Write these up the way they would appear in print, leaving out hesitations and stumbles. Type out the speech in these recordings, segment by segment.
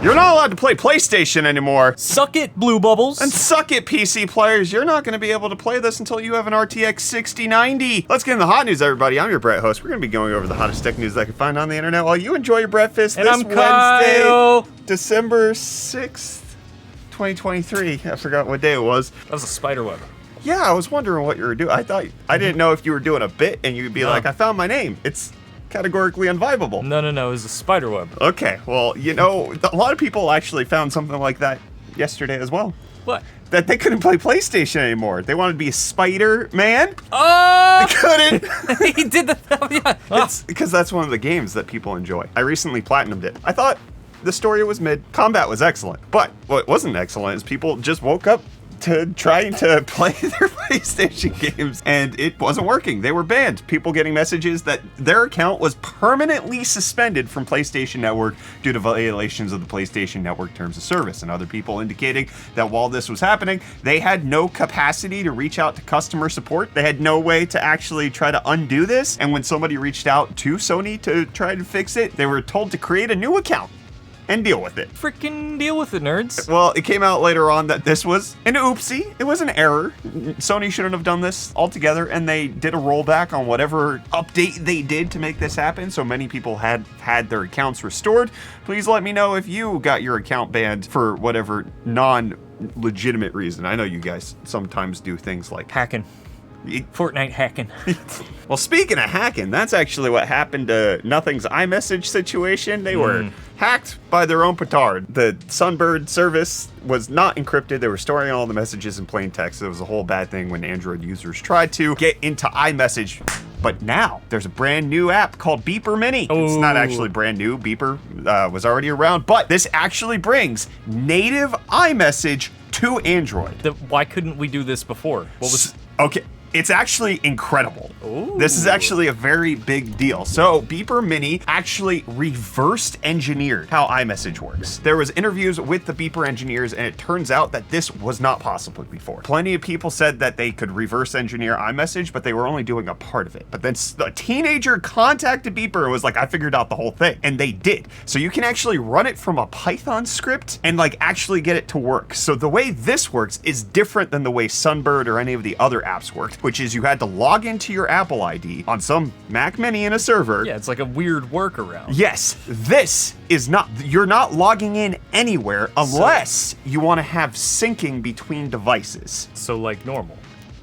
You're not allowed to play PlayStation anymore. Suck it, Blue Bubbles. And suck it, PC players. You're not going to be able to play this until you have an RTX 6090. Let's get in the hot news, everybody. I'm your Brett host. We're going to be going over the hottest tech news that I can find on the internet while you enjoy your breakfast And this I'm Wednesday, Kyle. December 6th, 2023. I forgot what day it was. That was a spider web. Yeah, I was wondering what you were doing. I didn't know if you were doing a bit and you'd be No. like, I found my name. It's categorically unvibable. No, it was a spider web. Okay, well, you know, a lot of people actually found something like that yesterday as well. What? That they couldn't play PlayStation anymore. They wanted to be Spider-Man. Oh! They couldn't. He did the. Yeah. It's because that's one of the games that people enjoy. I recently platinumed it. I thought the story was mid. Combat was excellent. But what wasn't excellent is people just woke up to trying to play their PlayStation games and it wasn't working. They were banned. People getting messages that their account was permanently suspended from PlayStation Network due to violations of the PlayStation Network terms of service, and other people indicating that while this was happening, they had no capacity to reach out to customer support. They had no way to actually try to undo this, and when somebody reached out to Sony to try to fix it, they were told to create a new account and deal with it. Freaking deal with it, nerds. Well, it came out later on that this was an oopsie. It was an error. Sony shouldn't have done this altogether, and they did a rollback on whatever update they did to make this happen, so many people had their accounts restored. Please let me know if you got your account banned for whatever non-legitimate reason. I know you guys sometimes do things like Hacking. Fortnite hacking. Well, speaking of hacking, that's actually what happened to Nothing's iMessage situation. They were hacked by their own petard. The Sunbird service was not encrypted. They were storing all the messages in plain text. It was a whole bad thing when Android users tried to get into iMessage. But now there's a brand new app called Beeper Mini. It's not actually brand new. Beeper was already around, but this actually brings native iMessage to Android. Why couldn't we do this before? What was? Okay. It's actually incredible. Ooh. This is actually a very big deal. So Beeper Mini actually reversed engineered how iMessage works. There was interviews with the Beeper engineers, and it turns out that this was not possible before. Plenty of people said that they could reverse engineer iMessage, but they were only doing a part of it. But then a teenager contacted Beeper and was like, I figured out the whole thing. And they did. So you can actually run it from a Python script and like actually get it to work. So the way this works is different than the way Sunbird or any of the other apps worked, which is you had to log into your Apple ID on some Mac Mini in a server. Yeah, it's like a weird workaround. Yes, this is not, you're not logging in anywhere unless you want to have syncing between devices. So like normal.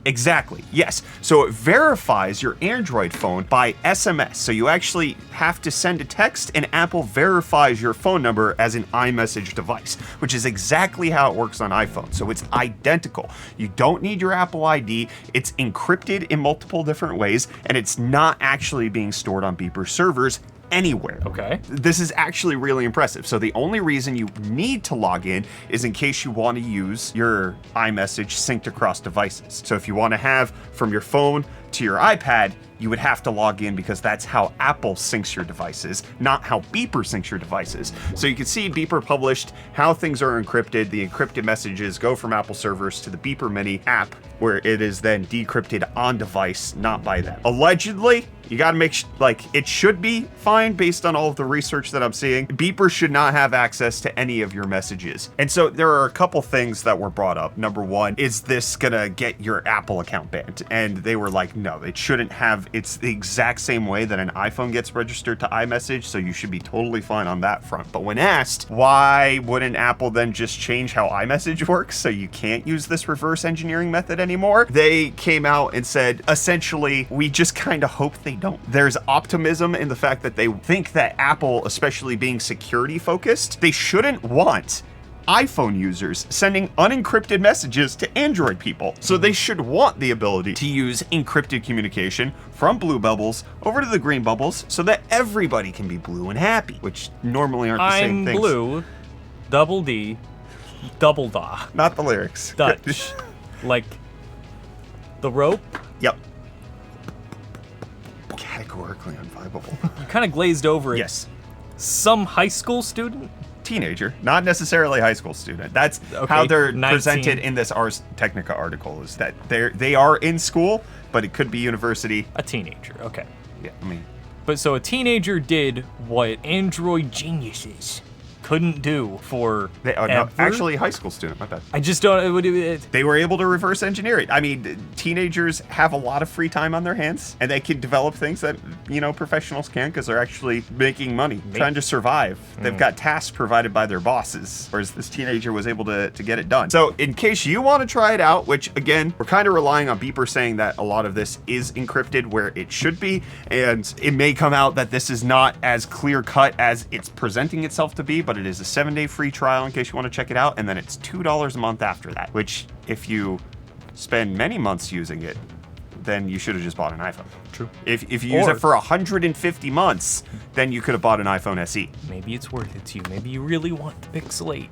Exactly, yes. So it verifies your Android phone by SMS. So you actually have to send a text and Apple verifies your phone number as an iMessage device, which is exactly how it works on iPhone. So it's identical. You don't need your Apple ID. It's encrypted in multiple different ways, and it's not actually being stored on Beeper servers anywhere. Okay. This is actually really impressive. So the only reason you need to log in is in case you want to use your iMessage synced across devices. So if you want to have from your phone to your iPad, you would have to log in because that's how Apple syncs your devices, not how Beeper syncs your devices. So you can see Beeper published how things are encrypted. The encrypted messages go from Apple servers to the Beeper Mini app, where it is then decrypted on device, not by them. Allegedly, you gotta make like it should be fine based on all of the research that I'm seeing. Beeper should not have access to any of your messages. And so there are a couple things that were brought up. Number one, is this gonna get your Apple account banned? And they were like, no, it shouldn't have. It's the exact same way that an iPhone gets registered to iMessage, so you should be totally fine on that front. But when asked, why wouldn't Apple then just change how iMessage works so you can't use this reverse engineering method anymore? They came out and said, essentially, we just kind of hope they don't. There's optimism in the fact that they think that Apple, especially being security focused, they shouldn't want iPhone users sending unencrypted messages to Android people. So they should want the ability to use encrypted communication from blue bubbles over to the green bubbles so that everybody can be blue and happy, which normally aren't the same things. I'm blue, double D, double da. Not the lyrics. Dutch. Like the rope. Yep. Categorically unvibable. You kind of glazed over it. Yes. Some high school student? Teenager, not necessarily high school student. That's Okay, how they're 19. presented in this Ars Technica article, is that they are in school, but it could be university. A teenager, okay. Yeah, I mean, But so a teenager did what Android geniuses couldn't do for no, actually, high school student. My bad. I just don't. They were able to reverse engineer it. I mean, teenagers have a lot of free time on their hands, and they can develop things that, professionals can't because they're actually making money, trying to survive. They've got tasks provided by their bosses, whereas this teenager was able to get it done. So in case you want to try it out, which again, we're kind of relying on Beeper saying that a lot of this is encrypted where it should be, and it may come out that this is not as clear cut as it's presenting itself to be, but it is a 7-day free trial in case you want to check it out, and then it's $2 a month after that, which if you spend many months using it, then you should have just bought an iPhone. True. If you use it for 150 months, then you could have bought an iPhone SE. Maybe it's worth it to you. Maybe you really want the Pixel 8.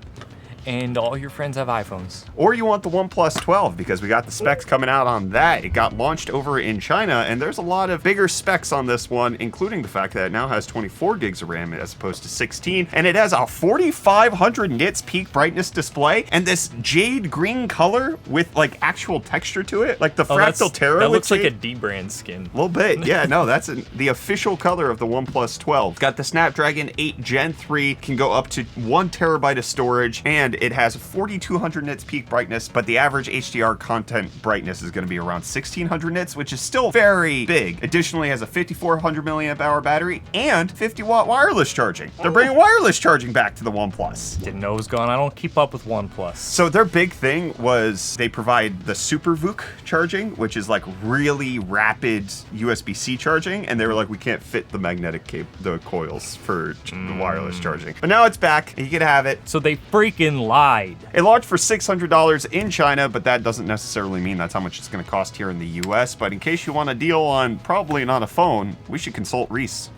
And all your friends have iPhones. Or you want the OnePlus 12 because we got the specs coming out on that. It got launched over in China, and there's a lot of bigger specs on this one, including the fact that it now has 24 gigs of RAM as opposed to 16, and it has a 4,500 nits peak brightness display, and this jade green color with like actual texture to it, like the Fractal Terror. That looks like jade. a D-brand skin. A little bit, yeah. No, that's the official color of the OnePlus 12. Got the Snapdragon 8 Gen 3, can go up to 1 terabyte of storage, and it has 4,200 nits peak brightness, but the average HDR content brightness is going to be around 1,600 nits, which is still very big. Additionally, it has a 5,400 milliamp hour battery and 50-watt wireless charging. They're bringing wireless charging back to the OnePlus. Didn't know it was gone. I don't keep up with OnePlus. So their big thing was they provide the Super VOOC charging, which is like really rapid USB-C charging, and they were like, we can't fit the magnetic the coils for the wireless charging. But now it's back. You can have it. So they freaking lied. It launched for $600 in China, but that doesn't necessarily mean that's how much it's going to cost here in the US. But in case you want a deal on probably not a phone, we should consult Reece.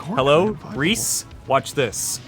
Hello, Reece? Watch this.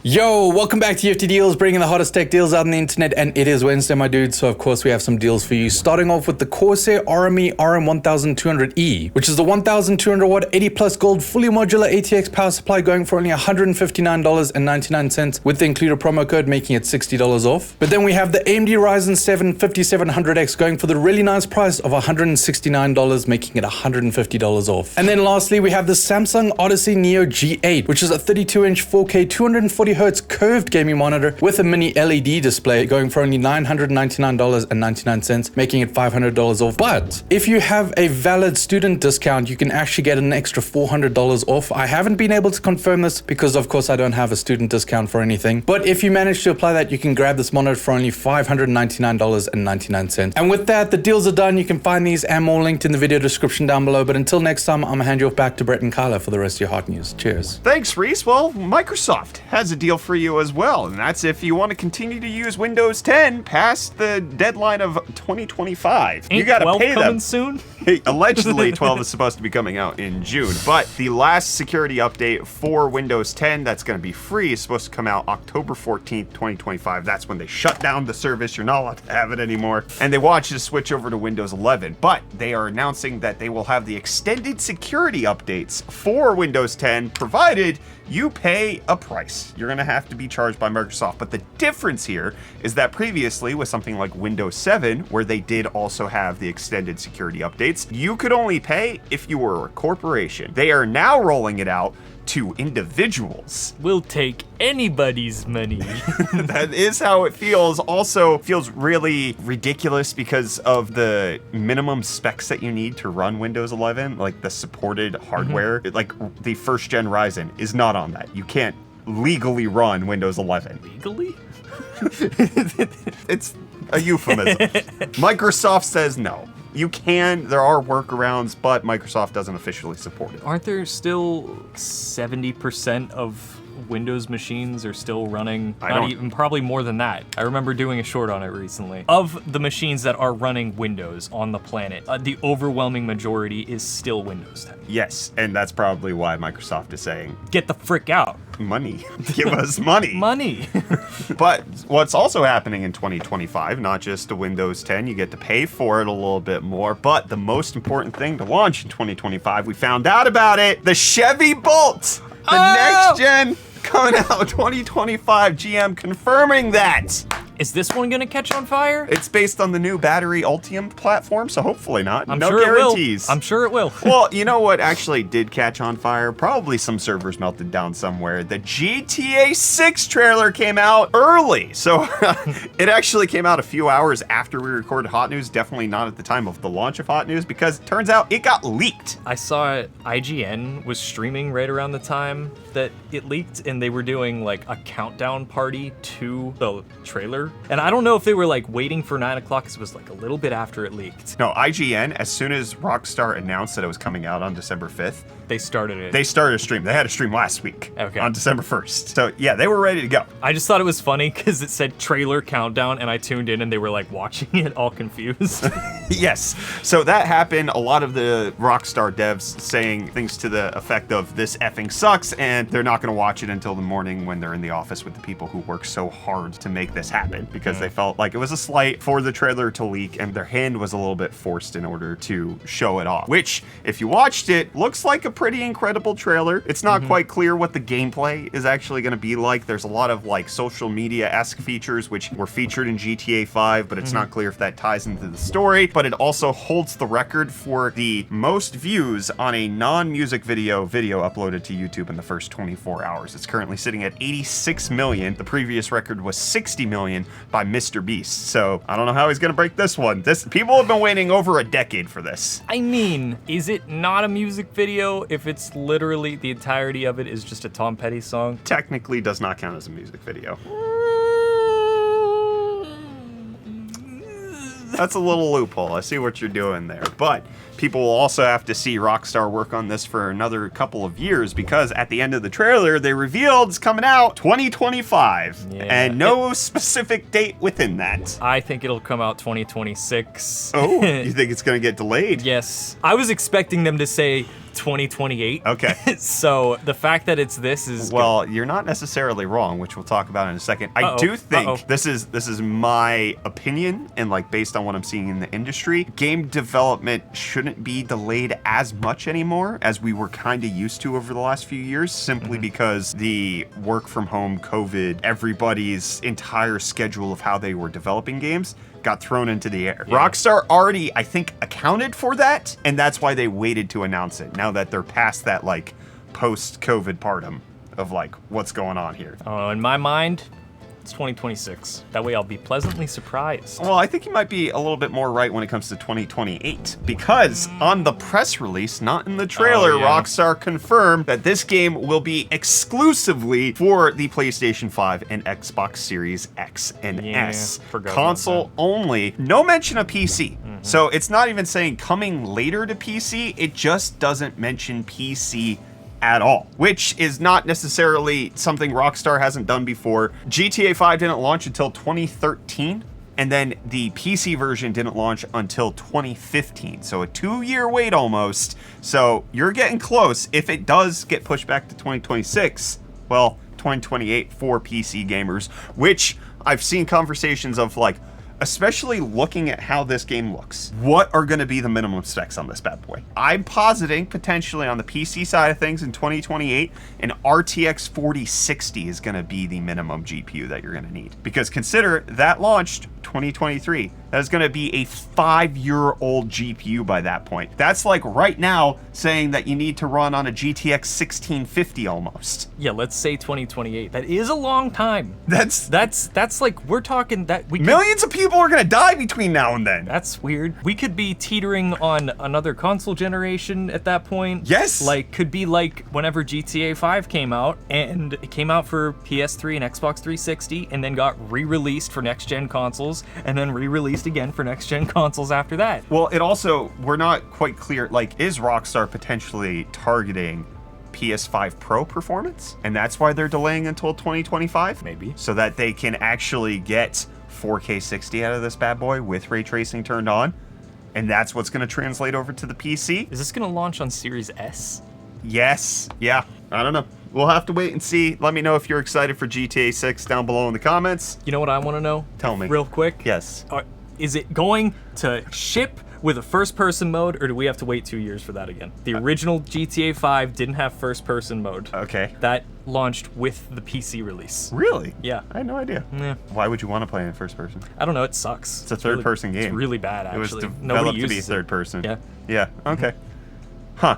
Yo, welcome back to UFD Deals, bringing the hottest tech deals out on the internet, and it is Wednesday, my dudes, so of course we have some deals for you. Starting off with the Corsair RME RM1200E, which is the 1200 watt 80 plus gold fully modular ATX power supply, going for only $159.99 with the included promo code, making it $60 off. But then we have the AMD Ryzen 7 5700X going for the really nice price of $169, making it $150 off. And then lastly, we have the Samsung Odyssey Neo G8, which is a 32-inch 4K 240 Hz curved gaming monitor with a mini LED display, going for only $999.99, making it $500 off. But if you have a valid student discount, you can actually get an extra $400 off. I haven't been able to confirm this because of course I don't have a student discount for anything, but if you manage to apply that, you can grab this monitor for only $599.99. And with that, the deals are done. You can find these and more linked in the video description down below. But until next time, I'm gonna hand you off back to Brett and Kyla for the rest of your hot news. Cheers. Thanks, Reece. Well, Microsoft has a deal for you as well, and that's if you want to continue to use Windows 10 past the deadline of 2025. Ain't you gotta 12 pay coming them. soon? Allegedly, 12 is supposed to be coming out in June, but the last security update for Windows 10 that's going to be free is supposed to come out October 14th, 2025. That's when they shut down the service. You're not allowed to have it anymore, and they want you to switch over to Windows 11, but they are announcing that they will have the extended security updates for Windows 10, provided you pay a price. You're going to have to be charged by Microsoft. But the difference here is that previously with something like Windows 7, where they did also have the extended security updates, you could only pay if you were a corporation. They are now rolling it out to individuals. We'll take anybody's money. That is how it feels. Also feels really ridiculous because of the minimum specs that you need to run Windows 11, like the supported hardware. Like the first gen Ryzen is not on that. You can't legally run Windows 11. Legally? It's a euphemism. Microsoft says no. You can, there are workarounds, but Microsoft doesn't officially support it. Aren't there still 70% of Windows machines are still running? Not even, probably more than that. I remember doing a short on it recently. Of the machines that are running Windows on the planet, the overwhelming majority is still Windows 10. Yes, and that's probably why Microsoft is saying, get the frick out. Money. Give us money. Money. But what's also happening in 2025, not just the Windows 10, you get to pay for it a little bit more, but the most important thing to launch in 2025, we found out about it, the Chevy Bolt, the next gen coming out 2025, GM confirming that. Is this one gonna catch on fire? It's based on the new battery Ultium platform, so hopefully not. I'm no sure guarantees. It will. I'm sure it will. Well, you know what actually did catch on fire? Probably some servers melted down somewhere. The GTA 6 trailer came out early. So it actually came out a few hours after we recorded Hot News. Definitely not at the time of the launch of Hot News, because it turns out it got leaked. I saw IGN was streaming right around the time that it leaked, and they were doing like a countdown party to the trailer. And I don't know if they were like waiting for 9 o'clock, because it was like a little bit after it leaked. No, IGN, as soon as Rockstar announced that it was coming out on December 5th, they started it. They started a stream. They had a stream last week on December 1st. So yeah, they were ready to go. I just thought it was funny because it said trailer countdown, and I tuned in and they were like watching it all confused. Yes. So that happened. A lot of the Rockstar devs saying things to the effect of this effing sucks, and they're not going to watch it until the morning when they're in the office with the people who work so hard to make this happen, because they felt like it was a slight for the trailer to leak, and their hand was a little bit forced in order to show it off. Which, if you watched it, looks like a pretty incredible trailer. It's not quite clear what the gameplay is actually going to be like. There's a lot of like social media-esque features which were featured in GTA 5, but it's not clear if that ties into the story. But it also holds the record for the most views on a non-music video uploaded to YouTube in the first 24 hours. It's currently sitting at 86 million. The previous record was 60 million by Mr. Beast. So I don't know how he's going to break this one. People have been waiting over a decade for this. I mean, is it not a music video if it's literally the entirety of it is just a Tom Petty song? Technically does not count as a music video. That's a little loophole. I see what you're doing there. But people will also have to see Rockstar work on this for another couple of years, because at the end of the trailer, they revealed it's coming out 2025. Yeah. And no specific date within that. I think it'll come out 2026. Oh, you think it's going to get delayed? Yes. I was expecting them to say 2028. Okay. So the fact that it's this is well, you're not necessarily wrong, which we'll talk about in a second. I do think this is my opinion, and like based on what I'm seeing in the industry, game development shouldn't be delayed as much anymore as we were kind of used to over the last few years, simply because the work from home, COVID, everybody's entire schedule of how they were developing games got thrown into the air. Yeah. Rockstar already, I think, accounted for that, and that's why they waited to announce it, now that they're past that, like, post-COVID partum of, like, what's going on here. In my mind, it's 2026. That way I'll be pleasantly surprised. Well, I think you might be a little bit more right when it comes to 2028, because on the press release, not in the trailer, Rockstar confirmed that this game will be exclusively for the PlayStation 5 and Xbox Series X and S. Console only. No mention of PC. So it's not even saying coming later to PC, it just doesn't mention PC at all, which is not necessarily something Rockstar hasn't done before. GTA 5 didn't launch until 2013, and then the PC version didn't launch until 2015, so a 2-year wait almost. So you're getting close. If it does get pushed back to 2026, well, 2028 for PC gamers, which I've seen conversations of, like, especially looking at how this game looks. What are going to be the minimum specs on this bad boy? I'm positing potentially on the PC side of things in 2028, an RTX 4060 is going to be the minimum GPU that you're going to need. Because consider that launched 2023. That is going to be a 5-year-old GPU by that point. That's like right now saying that you need to run on a GTX 1650 almost. Yeah, let's say 2028. That is a long time. That's like, we're talking that we millions of people are going to die between now and then. That's weird. We could be teetering on another console generation at that point. Yes. Like, could be like whenever GTA 5 came out, and it came out for PS3 and Xbox 360, and then got re-released for next-gen consoles, and then re-released again for next-gen consoles after that. Well, it also, we're not quite clear, like, is Rockstar potentially targeting PS5 Pro performance? And that's why they're delaying until 2025? Maybe. So that they can actually get 4K 60 out of this bad boy with ray tracing turned on? And that's what's going to translate over to the PC? Is this going to launch on Series S? Yes. Yeah. I don't know. We'll have to wait and see. Let me know if you're excited for GTA 6 down below in the comments. You know what I want to know? Tell me. Real quick? Yes. Is it going to ship with a first-person mode, or do we have to wait 2 years for that again? The original GTA 5 didn't have first-person mode. Okay. That launched with the PC release. Really? Yeah. I had no idea. Yeah. Why would you want to play in first person? I don't know. It sucks. It's a third-person game. It's really bad, actually. It was developed Nobody to be uses third person. Yeah. Yeah. Okay. Huh.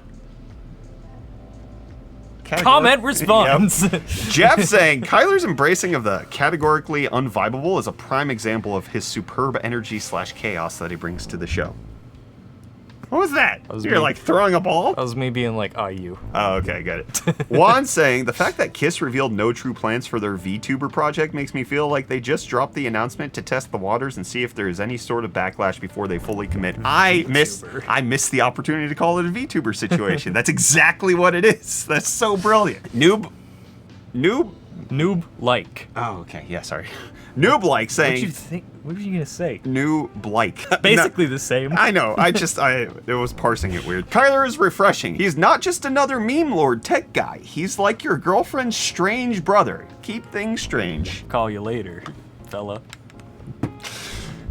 Comment response. Yep. Jeff saying Kyler's embracing of the categorically unvibable is a prime example of his superb energy / chaos that he brings to the show. What was that? You're like throwing a ball? That was me being like, you. Oh, okay, got it. Juan saying the fact that Kiss revealed no true plans for their VTuber project makes me feel like they just dropped the announcement to test the waters and see if there is any sort of backlash before they fully commit. I missed the opportunity to call it a VTuber situation. That's exactly what it is. That's so brilliant. Noob like. Oh, okay. Yeah, sorry. Noob like saying. What you think? What were you gonna say? Noob like. Basically the same. I know. It was parsing it weird. Kyler is refreshing. He's not just another meme lord tech guy. He's like your girlfriend's strange brother. Keep things strange. Call you later, fella.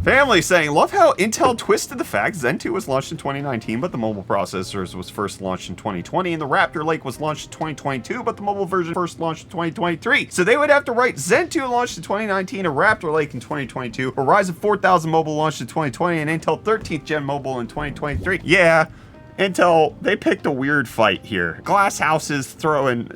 Family saying, love how Intel twisted the fact Zen 2 was launched in 2019, but the mobile processors was first launched in 2020, and the Raptor Lake was launched in 2022, but the mobile version first launched in 2023. So they would have to write Zen 2 launched in 2019, a Raptor Lake in 2022, a Ryzen 4000 mobile launched in 2020, and Intel 13th gen mobile in 2023. Yeah. Intel, they picked a weird fight here. Glass houses throwing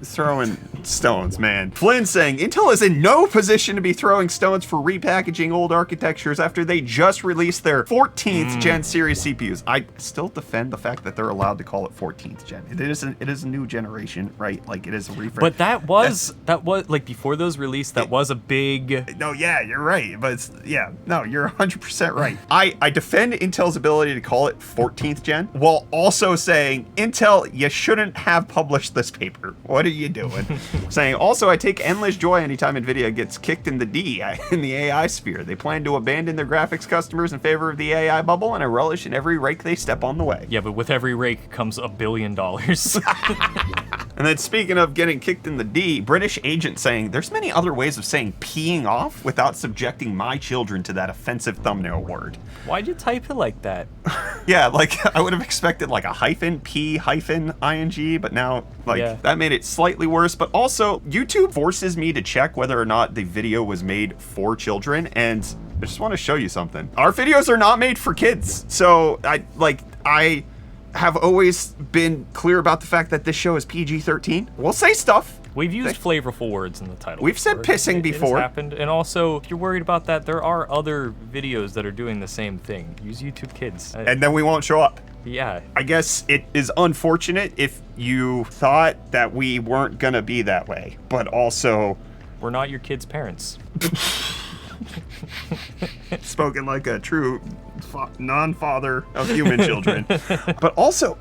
stones, man. Flynn saying, Intel is in no position to be throwing stones for repackaging old architectures after they just released their 14th gen series CPUs. I still defend the fact that they're allowed to call it 14th gen. It is a new generation, right? Like, it is a refresh. But that was like before those released, that was a big... No, yeah, you're right. But you're 100% right. I defend Intel's ability to call it 14th gen while also saying, Intel, you shouldn't have published this paper. What are you doing? Saying, also, I take endless joy anytime NVIDIA gets kicked in the D in the AI sphere. They plan to abandon their graphics customers in favor of the AI bubble, and I relish in every rake they step on the way. Yeah, but with every rake comes $1 billion. And then speaking of getting kicked in the D, British agent saying, there's many other ways of saying peeing off without subjecting my children to that offensive thumbnail word. Why'd you type it like that? Yeah, like I would have expected like a hyphen, P hyphen, ing, but now that made it slightly worse. But also YouTube forces me to check whether or not the video was made for children. And I just want to show you something. Our videos are not made for kids. So I have always been clear about the fact that this show is PG-13. We'll say stuff. We've used flavorful words in the title. We've said pissing before. It has happened. And also, if you're worried about that, there are other videos that are doing the same thing. Use YouTube Kids. And then we won't show up. Yeah. I guess it is unfortunate if you thought that we weren't gonna be that way, but also... We're not your kids' parents. Spoken like a true non-father of human children. But also,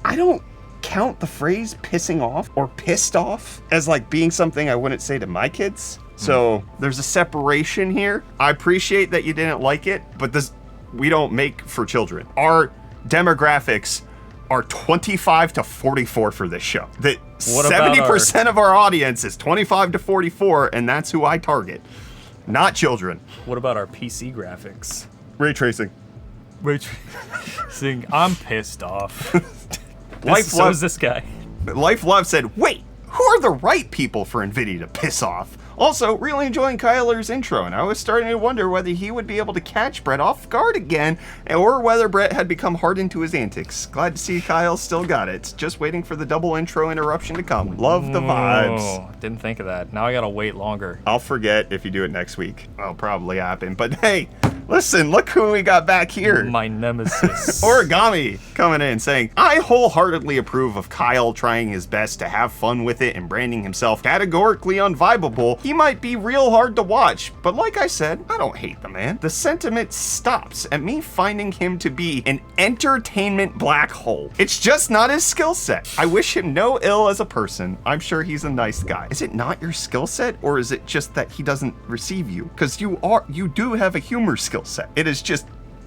I don't count the phrase pissing off or pissed off as like being something I wouldn't say to my kids. So there's a separation here. I appreciate that you didn't like it, but we don't make for children. Our demographics are 25 to 44 for this show. That 70% of our audience is 25 to 44, and that's who I target. Not children. What about our PC graphics? Ray tracing. I'm pissed off. So is this guy. Life Love said, wait, who are the right people for NVIDIA to piss off? Also, really enjoying Kyler's intro, and I was starting to wonder whether he would be able to catch Brett off guard again, or whether Brett had become hardened to his antics. Glad to see Kyle still got it. Just waiting for the double intro interruption to come. Love the vibes. Didn't think of that. Now I gotta wait longer. I'll forget if you do it next week. That'll probably happen. But hey, listen, look who we got back here. My nemesis. Origami coming in saying, I wholeheartedly approve of Kyle trying his best to have fun with it and branding himself categorically unvibable. He might be real hard to watch, but like I said, I don't hate the man. The sentiment stops at me finding him to be an entertainment black hole. It's just not his skill set. I wish him no ill as a person. I'm sure he's a nice guy. Is it not your skill set, or is it just that he doesn't receive you? Because you do have a humor skill set. It is just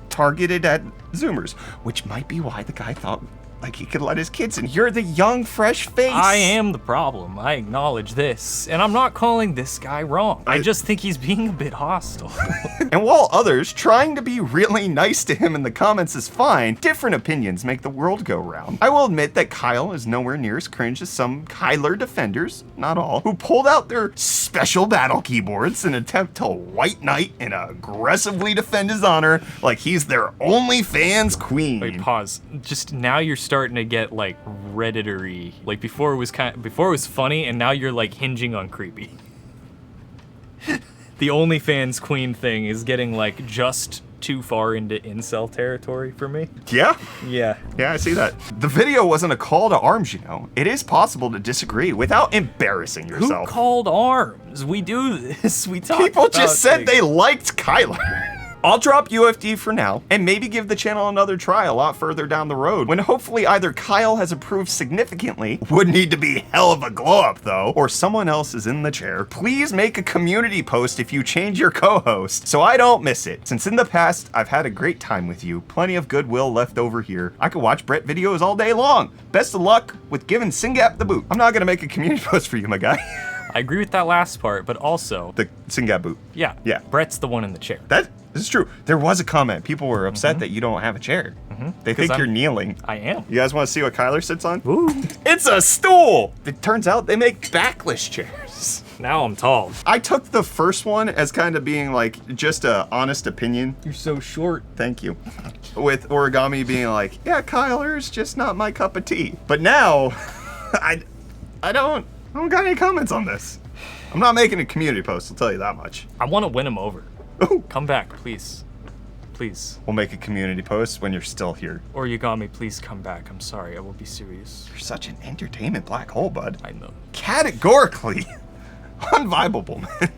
targeted at Zoomers, which might be why the guy thought like he could let his kids in. You're the young, fresh face. I am the problem. I acknowledge this. And I'm not calling this guy wrong. I just think he's being a bit hostile. And while others trying to be really nice to him in the comments is fine, different opinions make the world go round. I will admit that Kyle is nowhere near as cringe as some Kyler defenders, not all, who pulled out their special battle keyboards in an attempt to white knight and aggressively defend his honor like he's their OnlyFans queen. Wait, pause. Just now you're starting to get like Redditory. Like before it was funny, and now you're like hinging on creepy. The OnlyFans queen thing is getting like just too far into incel territory for me. Yeah? Yeah. Yeah, I see that. The video wasn't a call to arms, you know. It is possible to disagree without embarrassing yourself. Who called arms? We do this. We talk. People just said they liked Kyler. I'll drop UFD for now, and maybe give the channel another try a lot further down the road, when hopefully either Kyle has improved significantly, would need to be hell of a glow up though, or someone else is in the chair. Please make a community post if you change your co-host, so I don't miss it. Since in the past, I've had a great time with you, plenty of goodwill left over here. I could watch Brett videos all day long. Best of luck with giving Singap the boot. I'm not gonna make a community post for you, my guy. I agree with that last part, but also The Singap boot. yeah, Brett's the one in the chair. This is true. There was a comment. People were upset that you don't have a chair. They think you're kneeling. I am. You guys want to see what Kyler sits on? Ooh. It's a stool! It turns out they make backless chairs. Now I'm tall. I took the first one as kind of being like just a honest opinion. You're so short. Thank you. With origami being like, yeah, Kyler's just not my cup of tea. But now, I don't got any comments on this. I'm not making a community post, I'll tell you that much. I want to win him over. Ooh. Come back, please. Please. We'll make a community post when you're still here. Or Yagami, please come back. I'm sorry, I will be serious. You're such an entertainment black hole, bud. I know. Categorically unvibable, man.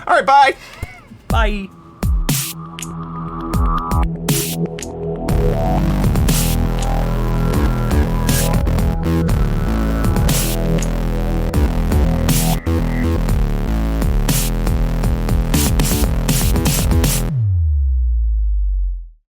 All right, bye. Bye.